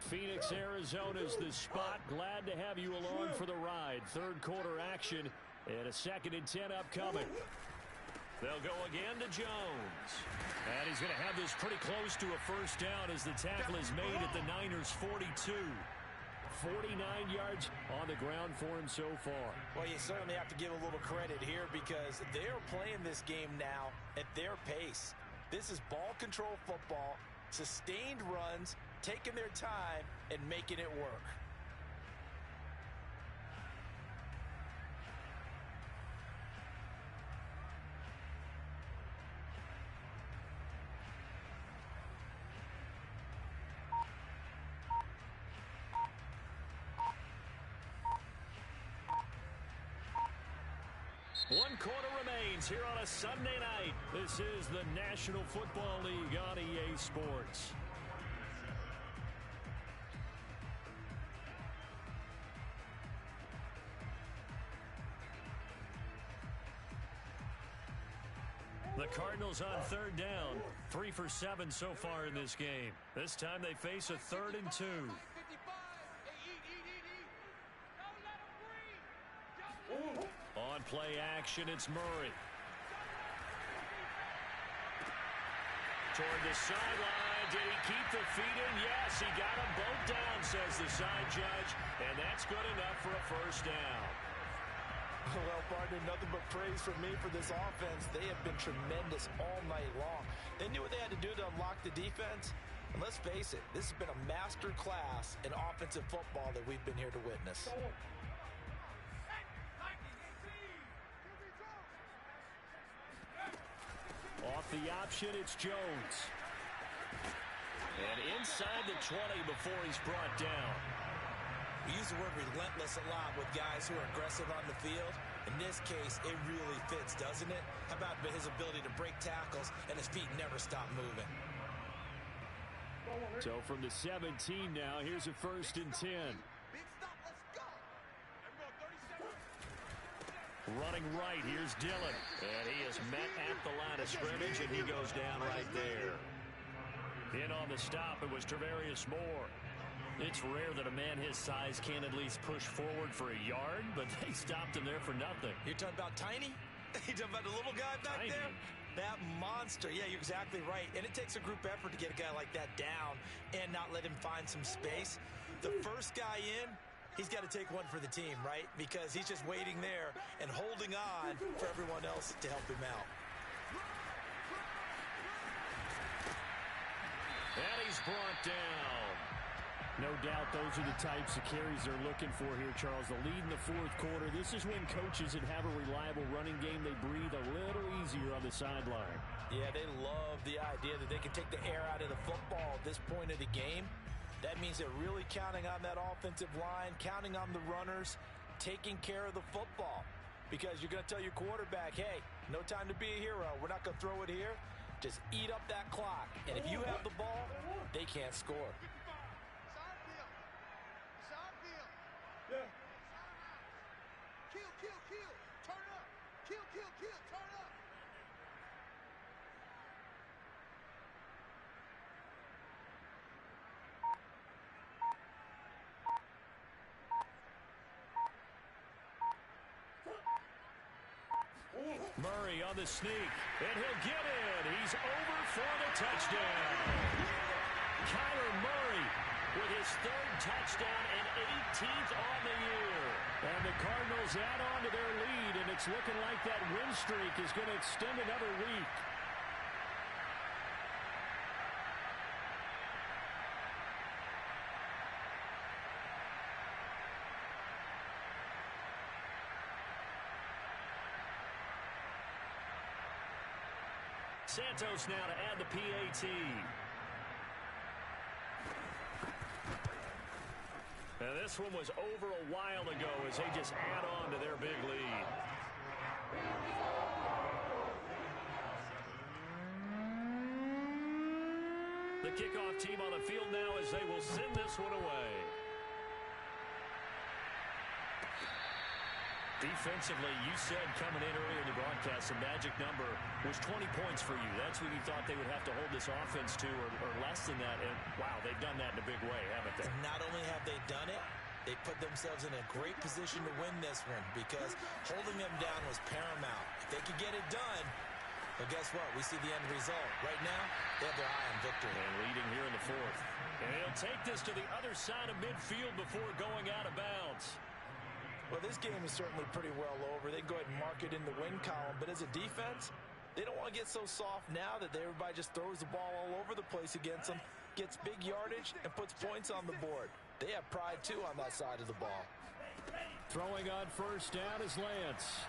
Speaker 3: Phoenix, Arizona's the spot. Glad to have you along for the ride. Third quarter action and a 2nd and 10 upcoming.
Speaker 1: They'll go again to Jones. And he's going to have this pretty close to a first down as the tackle is made at the Niners' 42.
Speaker 3: 49 yards on the ground for him so far.
Speaker 2: Well, you certainly have to give a little credit here because they're playing this game now at their pace. This is ball control football, sustained runs, taking their time, and making it work.
Speaker 1: One quarter remains here on a Sunday night. This is the National Football League on EA Sports. The Cardinals on third down. 3 for 7 so far in this game. This time they face a 3rd and 2. On play action, it's Murray. Toward the sideline. Did he keep the feet in? Yes, he got them both down, says the side judge. And that's good enough for a first down.
Speaker 2: Well, partner, nothing but praise from me for this offense. They have been tremendous all night long. They knew what they had to do to unlock the defense. And let's face it, this has been a master class in offensive football that we've been here to witness.
Speaker 3: Off the option. It's Jones.
Speaker 1: And inside the 20 before he's brought down.
Speaker 2: We use the word relentless a lot with guys who are aggressive on the field. In this case, it really fits, doesn't it? How about his ability to break tackles and his feet never stop moving?
Speaker 3: So from the 17 now, here's a 1st and 10.
Speaker 4: Big stop, let's go.
Speaker 1: Running right, here's Dillon. And he is met at the line of scrimmage, and he goes down right there. In on the stop, it was Travarius Moore. It's rare that a man his size can't at least push forward for a yard, but they stopped him there for nothing.
Speaker 2: You're talking about tiny? You're talking about the little guy back
Speaker 1: Tiny.
Speaker 2: there? That monster. Yeah, you're exactly right. And it takes a group effort to get a guy like that down and not let him find some space. The first guy in, he's got to take one for the team, right? Because he's just waiting there and holding on for everyone else to help him out.
Speaker 1: And he's brought down.
Speaker 3: No doubt those are the types of carries they're looking for here, Charles. The lead in the 4th quarter. This is when coaches that have a reliable running game, they breathe a little easier on the sideline.
Speaker 2: Yeah, they love the idea that they can take the air out of the football at this point of the game. That means they're really counting on that offensive line, counting on the runners, taking care of the football. Because you're going to tell your quarterback, hey, no time to be a hero. We're not going to throw it here. Just eat up that clock. And if you have the ball, they can't score.
Speaker 4: Kill. Turn up. Kill. Turn up.
Speaker 1: Murray on the sneak, and he'll get in. He's over for the touchdown. Kyler Murray with his 3rd touchdown and 18th on the year.
Speaker 3: And the Cardinals add on to their lead, and it's looking like that win streak is going to extend another week.
Speaker 1: Santos now to add the PAT. Now this one was over a while ago as they just add on to their big lead. The kickoff team on the field now as they will send this one away. Defensively, you said coming in earlier in the broadcast, the magic number was 20 points for you. That's what you thought they would have to hold this offense to, or less than that. And, wow, they've done that in a big way, haven't they?
Speaker 2: And not only have they done it, they put themselves in a great position to win this one because holding them down was paramount. If they could get it done, well, guess what? We see the end result. Right now, they have their eye on victory.
Speaker 1: And leading here in the 4th. And he'll take this to the other side of midfield before going out of bounds.
Speaker 2: Well, this game is certainly pretty well over. They can go ahead and mark it in the win column. But as a defense, they don't want to get so soft now that everybody just throws the ball all over the place against them, gets big yardage, and puts points on the board. They have pride, too, on that side of the ball.
Speaker 3: Throwing on 1st down is Lance.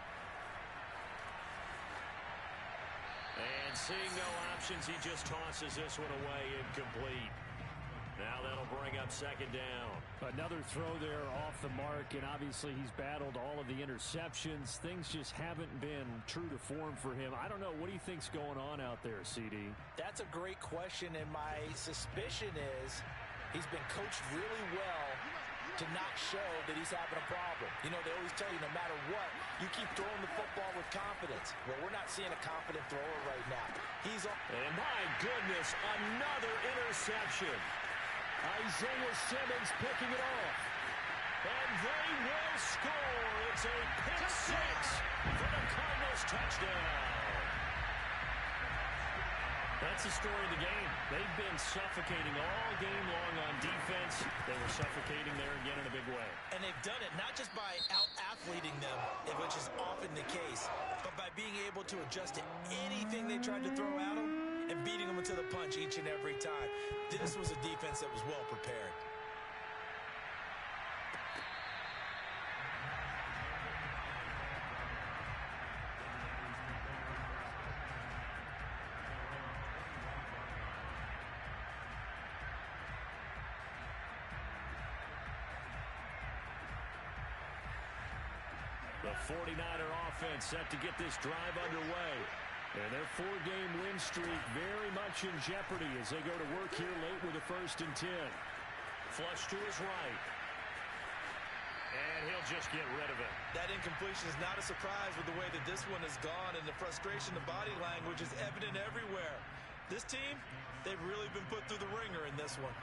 Speaker 1: And seeing no options, he just tosses this one away incomplete. Now that'll bring up 2nd down.
Speaker 3: Another throw there off the mark, and obviously he's battled all of the interceptions. Things just haven't been true to form for him. I don't know. What do you think's going on out there, CD?
Speaker 2: That's a great question, and my suspicion is he's been coached really well to not show that he's having a problem. You know, they always tell you no matter what, you keep throwing the football with confidence. Well, we're not seeing a confident thrower right now. He's on.
Speaker 1: And my goodness, another interception.
Speaker 3: Isaiah Simmons picking it off.
Speaker 1: And they will score. It's a pick 6 for the Cardinals touchdown. That's the story of the game. They've been suffocating all game long on defense. They were suffocating there again in a big way.
Speaker 2: And they've done it not just by out-athleting them, which is often the case, but by being able to adjust to anything they tried to throw at them and beating them into the punch each and every time. This was a defense that was well prepared.
Speaker 1: The 49er offense set to get this drive underway. And their 4-game win streak very much in jeopardy as they go to work here late with a 1st and 10. Flush to his right. And he'll just get rid of it.
Speaker 2: That incompletion is not a surprise with the way that this one has gone, and the frustration, the body language is evident everywhere. This team, they've really been put through the ringer in this one.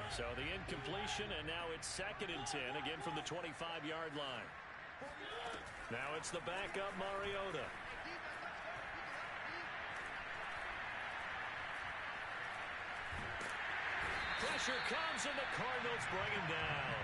Speaker 1: So the incompletion, and now it's 2nd and 10, again from the 25-yard line. Now it's the backup Mariota. Pressure comes, and the Cardinals bring him down.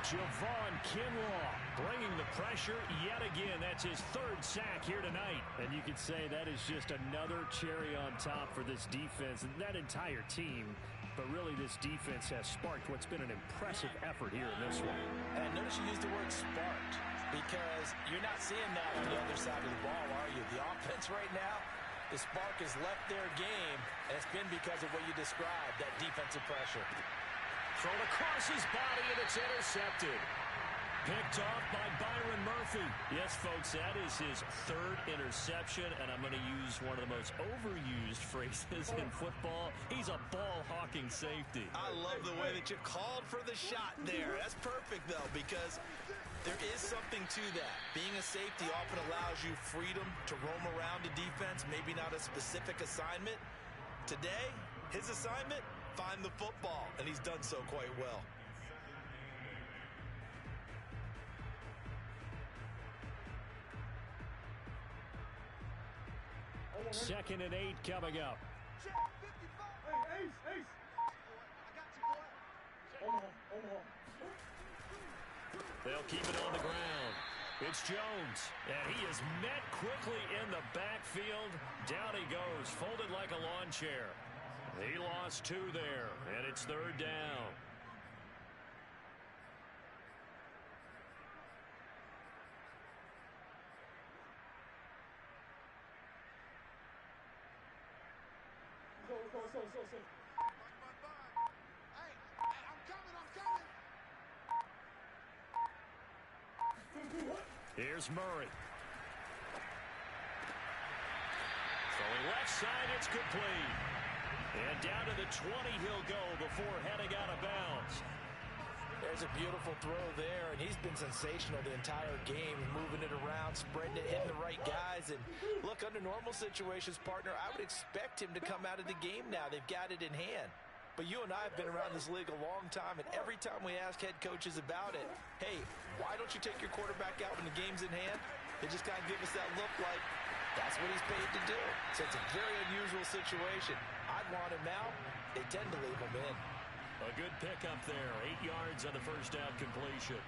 Speaker 1: Javon Kinlaw bringing the pressure yet again. That's his 3rd sack here tonight.
Speaker 3: And you could say that is just another cherry on top for this defense and that entire team. But really, this defense has sparked what's been an impressive effort here in this one.
Speaker 2: And notice you use the word sparked, because you're not seeing that on the other side of the ball, are you? The offense right now, the spark has left their game, and it's been because of what you described, that defensive pressure.
Speaker 1: Thrown across his body, and it's intercepted. Picked off by Byron Murphy. Yes, folks, that is his 3rd interception, and I'm going to use one of the most overused phrases in football. He's a ball-hawking safety.
Speaker 2: I love the way that you called for the shot there. That's perfect, though, because there is something to that. Being a safety often allows you freedom to roam around the defense, maybe not a specific assignment. Today, his assignment, find the football, and he's done so quite well.
Speaker 3: 2nd and 8 coming up.
Speaker 4: Hey, Ace. I got you, boy.
Speaker 1: They'll keep it on the ground. It's Jones, and he is met quickly in the backfield. Down he goes, folded like a lawn chair. He lost 2 there, and it's 3rd down.
Speaker 4: Go. Hey, I'm coming.
Speaker 1: Here's Murray. Throwing left side, it's complete. And down to the 20 he'll go before heading out of bounds.
Speaker 2: There's a beautiful throw there, and he's been sensational the entire game, moving it around, spreading it, hitting the right guys. And look, under normal situations, partner, I would expect him to come out of the game now. They've got it in hand. But you and I have been around this league a long time, and every time we ask head coaches about it, hey, why don't you take your quarterback out when the game's in hand? They just kind of give us that look like that's what he's paid to do. So it's a very unusual situation. I'd want him out. They tend to leave him in.
Speaker 1: A good pickup there. 8 yards on the first down completion.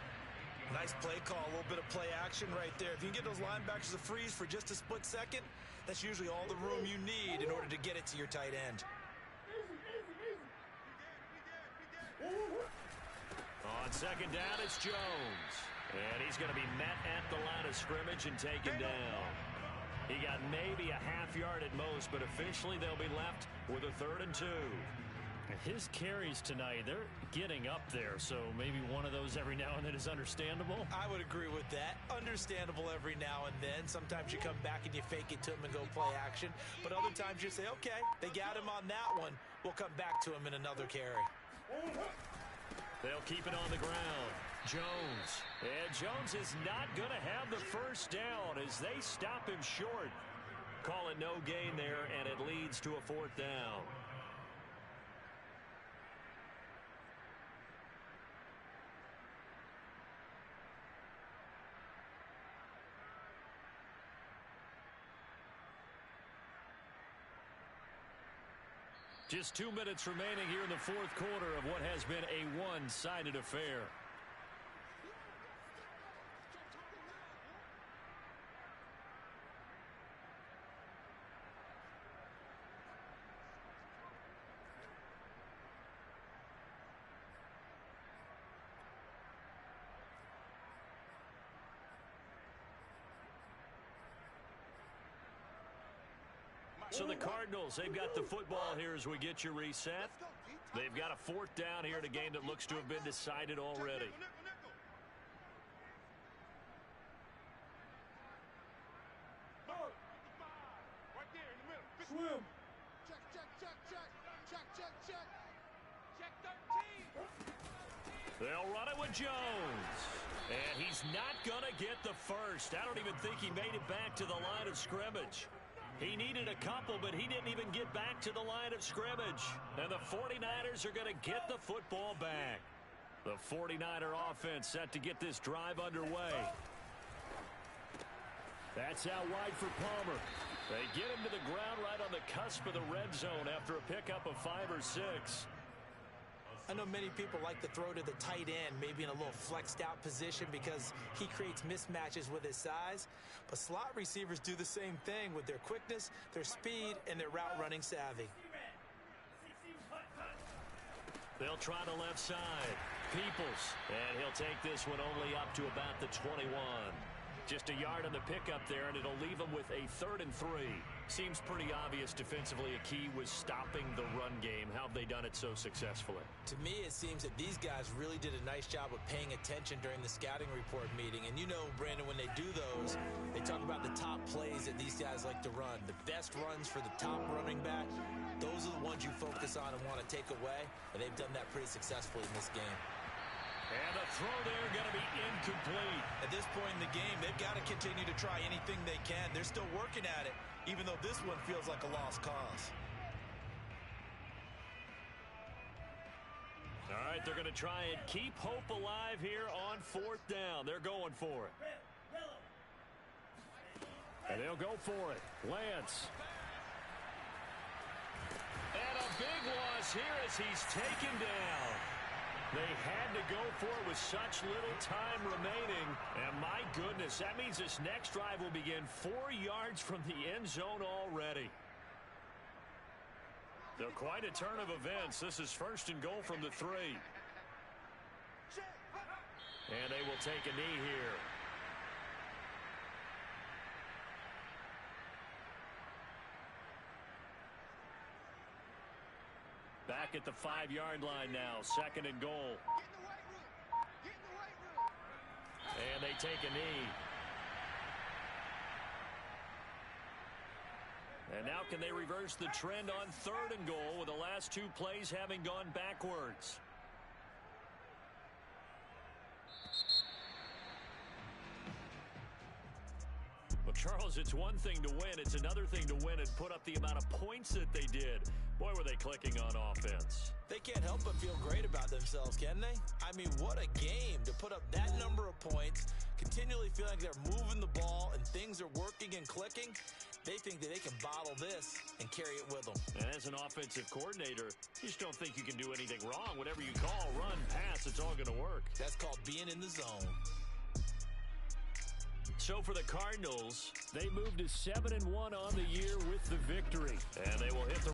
Speaker 2: Nice play call, a little bit of play action right there. If you can get those linebackers to freeze for just a split second, that's usually all the room you need in order to get it to your tight end.
Speaker 1: On 2nd down, it's Jones. And he's going to be met at the line of scrimmage and taken down. He got maybe a half yard at most, but officially they'll be left with a 3rd and 2.
Speaker 3: His carries tonight, they're getting up there, so maybe one of those every now and then is understandable.
Speaker 2: I would agree with that. Understandable every now and then. Sometimes you come back and you fake it to him and go play action. But other times you say, okay, they got him on that one. We'll come back to him in another carry.
Speaker 1: They'll keep it on the ground. Jones. And Jones is not going to have the first down as they stop him short. Call it no gain there, and it leads to a 4th down. Just 2 minutes remaining here in the 4th quarter of what has been a one-sided affair. So the Cardinals, they've got the football here as we get you reset. They've got a fourth down here in a game that looks to have been decided already.
Speaker 4: Swim. Check, check, check, check. Check, check, check. Check 13.
Speaker 1: They'll run it with Jones. And he's not going to get the first. I don't even think he made it back to the line of scrimmage. He needed a couple, but he didn't even get back to the line of scrimmage. And the 49ers are going to get the football back. The 49er offense set to get this drive underway. That's out wide for Palmer. They get him to the ground right on the cusp of the red zone after a pickup of 5 or 6.
Speaker 2: I know many people like to throw to the tight end, maybe in a little flexed out position because he creates mismatches with his size. But slot receivers do the same thing with their quickness, their speed, and their route running savvy.
Speaker 1: They'll try the left side. Peoples, and he'll take this one only up to about the 21. Just a yard on the pickup there, and it'll leave them with a 3rd and 3. Seems pretty obvious defensively a key was stopping the run game. How have they done it so successfully?
Speaker 2: To me, it seems that these guys really did a nice job of paying attention during the scouting report meeting. And you know, Brandon, when they do those, they talk about the top plays that these guys like to run. The best runs for the top running back, those are the ones you focus on and want to take away. And they've done that pretty successfully in this game.
Speaker 1: And the throw there going to be incomplete.
Speaker 2: At this point in the game, they've got to continue to try anything they can. They're still working at it, even though this one feels like a lost cause.
Speaker 1: All right, they're going to try and keep hope alive here on 4th down. They're going for it. And they'll go for it. Lance. And a big loss here as he's taken down. They had to go for it with such little time remaining. And my goodness, that means this next drive will begin 4 yards from the end zone already. So quite a turn of events. This is 1st and goal from the 3. And they will take a knee here. Back at the 5-yard line now, 2nd and goal. And they take a knee. And now can they reverse the trend on 3rd and goal with the last 2 plays having gone backwards? Well, Charles, it's one thing to win. It's another thing to win and put up the amount of points that they did. Boy, were they clicking on offense.
Speaker 2: They can't help but feel great about themselves, can they? I mean, what a game to put up that number of points, continually feeling like they're moving the ball and things are working and clicking. They think that they can bottle this and carry it with them.
Speaker 1: And as an offensive coordinator, you just don't think you can do anything wrong. Whatever you call, run, pass, it's all going to work.
Speaker 2: That's called being in the zone.
Speaker 1: So for the Cardinals, they moved to 7-1 on the year with the victory. And they will hit the